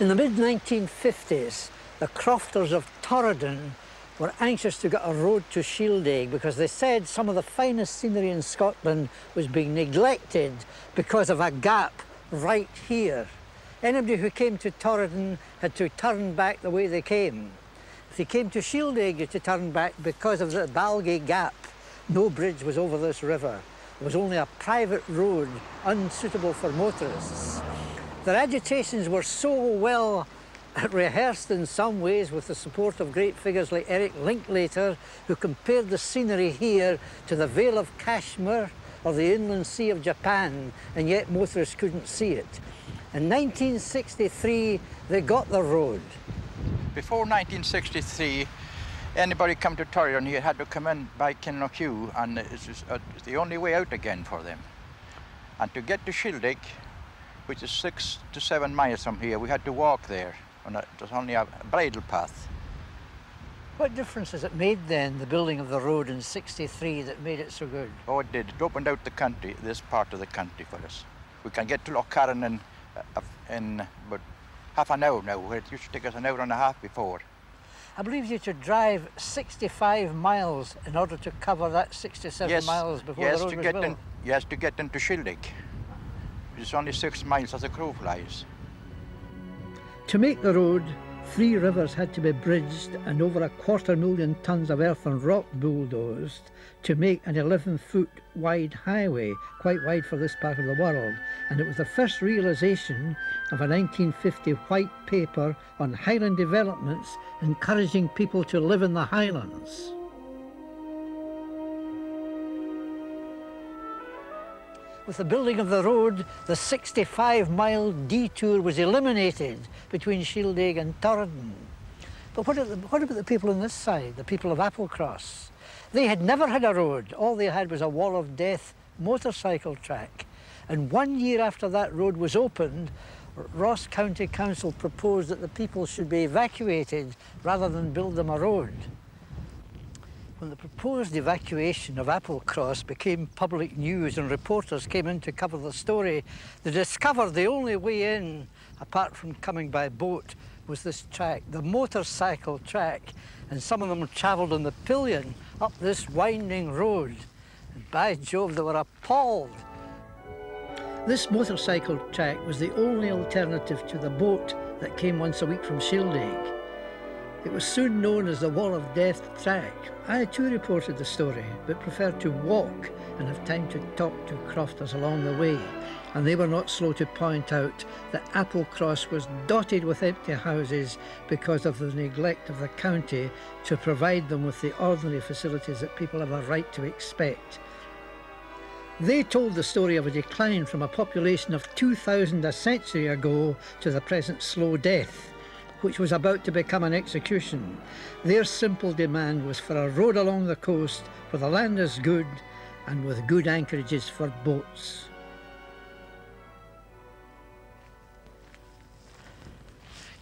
In the mid-1950s, the crofters of Torridon were anxious to get a road to Shieldaig because they said some of the finest scenery in Scotland was being neglected because of a gap right here. Anybody who came to Torridon had to turn back the way they came. If they came to Shieldaig, you had to turn back because of the Balgie Gap. No bridge was over this river. It was only a private road, unsuitable for motorists. Their agitations were so well rehearsed in some ways with the support of great figures like Eric Linklater, who compared the scenery here to the Vale of Kashmir or the Inland Sea of Japan, and yet motorists couldn't see it. In 1963, they got the road. Before 1963, anybody come to Torridon, he had to come in by Kinlochew, and it's the only way out again for them. And to get to Shieldaig, which is 6 to 7 miles from here, we had to walk there. And it was only a bridle path. What difference has it made then, the building of the road in '63, that made it so good? Oh, it did. It opened out the country, this part of the country for us. We can get to Loch Torridon in about half an hour now, where it used to take us an hour and a half before. I believe you had to drive 65 miles in order to cover that 67 miles before the road was built. Yes, to get into Shieldaig. It's only 6 miles as the crow flies. To make the road, 3 rivers had to be bridged and over 250,000 tons of earth and rock bulldozed to make an 11-foot wide highway, quite wide for this part of the world. And it was the first realisation of a 1950 white paper on Highland developments encouraging people to live in the Highlands. With the building of the road, the 65-mile detour was eliminated between Shieldaig and Torridon. But what about the people on this side, the people of Applecross? They had never had a road. All they had was a wall of death motorcycle track. And 1 year after that road was opened, Ross County Council proposed that the people should be evacuated rather than build them a road. When the proposed evacuation of Applecross became public news and reporters came in to cover the story, they discovered the only way in, apart from coming by boat, was this track, the motorcycle track, and some of them travelled on the pillion up this winding road. And by Jove, they were appalled. This motorcycle track was the only alternative to the boat that came once a week from Shieldaig. It was soon known as the Wall of Death track. I too reported the story, but preferred to walk and have time to talk to crofters along the way. And they were not slow to point out that Applecross was dotted with empty houses because of the neglect of the county to provide them with the ordinary facilities that people have a right to expect. They told the story of a decline from a population of 2,000 a century ago to the present slow death, which was about to become an execution. Their simple demand was for a road along the coast where the land is good and with good anchorages for boats.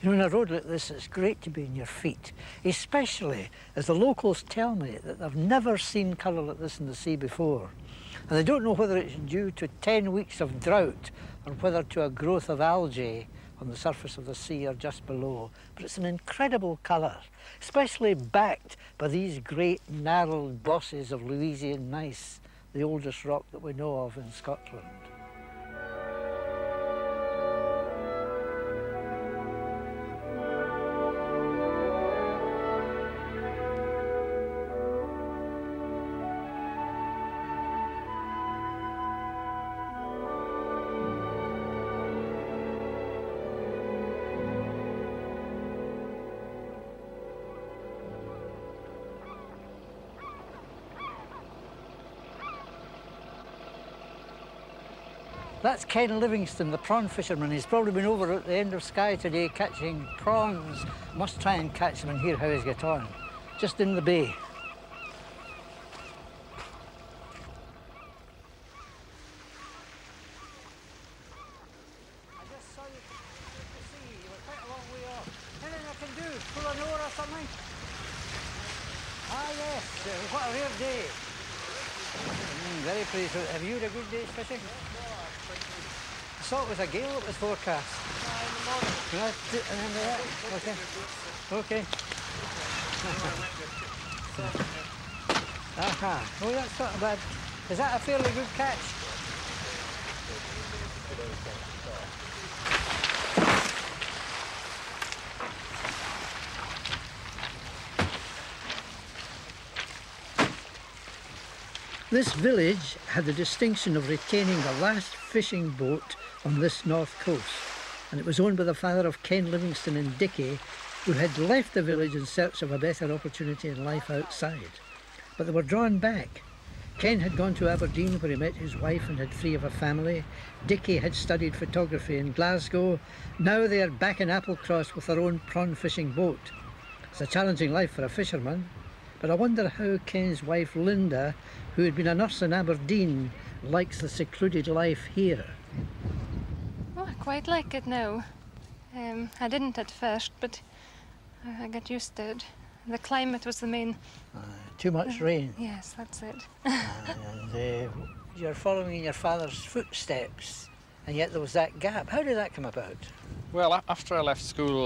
You know, in a road like this, it's great to be on your feet, especially as the locals tell me that they've never seen colour like this in the sea before. And they don't know whether it's due to 10 weeks of drought or whether to a growth of algae on the surface of the sea or just below. But it's an incredible colour, especially backed by these great gnarled bosses of Louisian gneiss, the oldest rock that we know of in Scotland. That's Ken Livingston, the prawn fisherman. He's probably been over at the end of Skye today catching prawns. Must try and catch him and hear how he's get on. Just in the bay. I just saw you at the sea. You were quite a long way off. Anything I can do? Pull an oar or something? Ah, yes. What a rare day. Very pleased. Have you had a good day's fishing? I saw it was a gale that was forecast. Remember that? Okay. Okay. Aha. Oh, that's not bad. Is that a fairly good catch? This village had the distinction of retaining the last fishing boat on this north coast, and it was owned by the father of Ken Livingstone and Dickie, who had left the village in search of a better opportunity in life outside. But they were drawn back. Ken had gone to Aberdeen where he met his wife and had 3 of a family. Dickie had studied photography in Glasgow. Now they are back in Applecross with their own prawn fishing boat. It's a challenging life for a fisherman, but I wonder how Ken's wife Linda, who had been a nurse in Aberdeen, likes the secluded life here. Oh, I quite like it now. I didn't at first, but I got used to it. The climate was the main... Too much rain. Yes, that's it. And you're following in your father's footsteps, and yet there was that gap. How did that come about? Well, after I left school,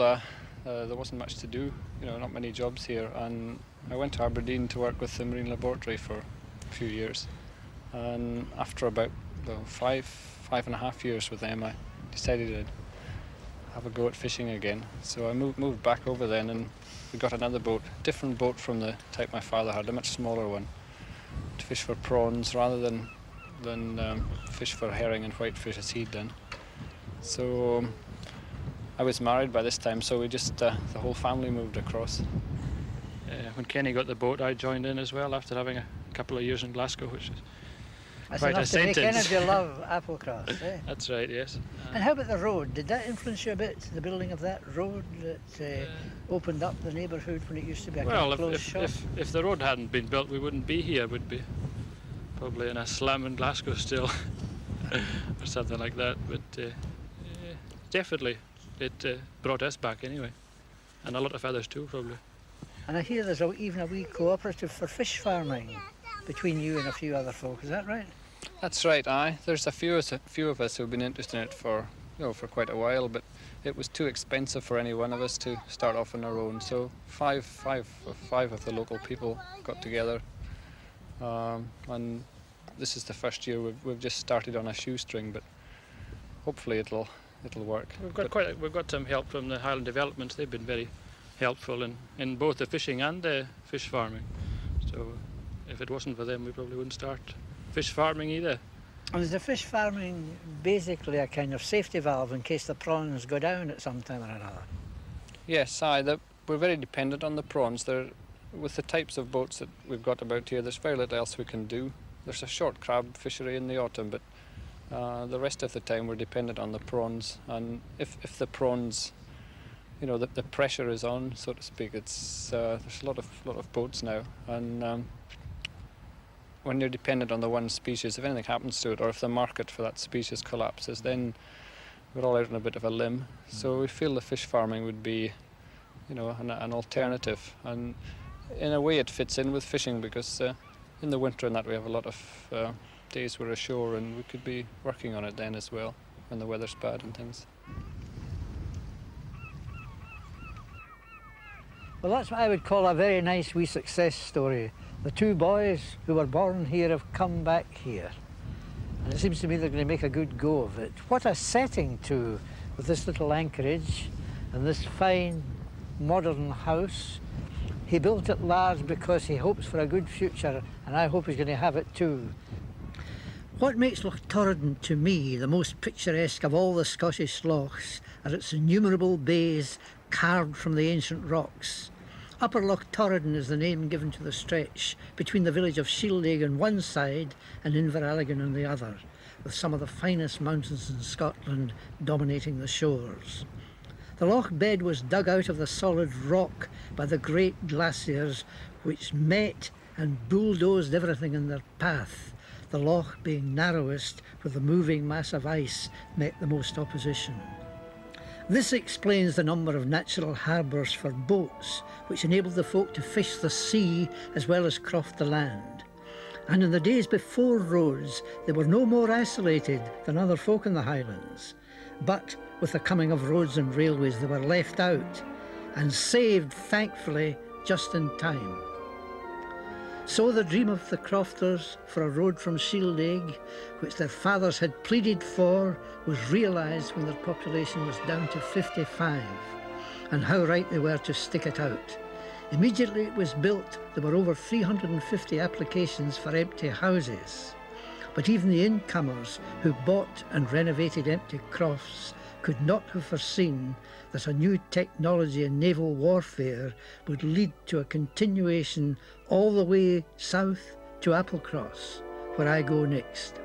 there wasn't much to do, not many jobs here, and I went to Aberdeen to work with the Marine Laboratory for a few years. And after about 5.5 years with them, I decided I'd have a go at fishing again. So I moved back over then, and we got another boat, different boat from the type my father had, a much smaller one, to fish for prawns rather than fish for herring and whitefish as he'd done. So I was married by this time, so we just, the whole family moved across. When Kenny got the boat, I joined in as well after having a couple of years in Glasgow, which is quite a sentence. To make any of you love Applecross, eh? That's right, yes. And how about the road? Did that influence you a bit, the building of that road that opened up the neighbourhood when it used to be a kind of closed shop? If the road hadn't been built, we wouldn't be here. We'd be probably in a slum in Glasgow still, or something like that. But definitely, it brought us back anyway, and a lot of others too, probably. And I hear there's even a wee cooperative for fish farming between you and a few other folk. Is that right? That's right. Aye, there's a few of us who've been interested in it for quite a while, but it was too expensive for any one of us to start off on our own. So five of the local people got together, and this is the first year we've just started on a shoestring, but hopefully it'll work. We've got some help from the Highland Development. They've been very helpful in both the fishing and the fish farming. So if it wasn't for them, we probably wouldn't start fish farming either. And is the fish farming basically a kind of safety valve in case the prawns go down at some time or another? Yes, we're very dependent on the prawns. With the types of boats that we've got about here, there's very little else we can do. There's a short crab fishery in the autumn, but the rest of the time we're dependent on the prawns. And if the prawns, the pressure is on, so to speak, there's a lot of boats now, and when you're dependent on the one species, if anything happens to it, or if the market for that species collapses, then we're all out on a bit of a limb. So we feel the fish farming would be, an alternative, and in a way it fits in with fishing because in the winter and that we have a lot of days we're ashore, and we could be working on it then as well when the weather's bad and things. Well, that's what I would call a very nice wee success story. The 2 boys who were born here have come back here. And it seems to me they're going to make a good go of it. What a setting too, with this little anchorage and this fine modern house. He built it large because he hopes for a good future, and I hope he's going to have it too. What makes Loch Torridon to me the most picturesque of all the Scottish lochs are its innumerable bays carved from the ancient rocks. Upper Loch Torridon is the name given to the stretch between the village of Shieldaig on one side and Inveralligan on the other, with some of the finest mountains in Scotland dominating the shores. The loch bed was dug out of the solid rock by the great glaciers which met and bulldozed everything in their path, the loch being narrowest where the moving mass of ice met the most opposition. This explains the number of natural harbours for boats, which enabled the folk to fish the sea as well as croft the land. And in the days before roads, they were no more isolated than other folk in the Highlands. But with the coming of roads and railways, they were left out and saved, thankfully, just in time. So the dream of the crofters for a road from Shieldaig, which their fathers had pleaded for, was realised when their population was down to 55, and how right they were to stick it out. Immediately it was built, there were over 350 applications for empty houses. But even the incomers who bought and renovated empty crofts could not have foreseen that a new technology in naval warfare would lead to a continuation all the way south to Applecross, where I go next.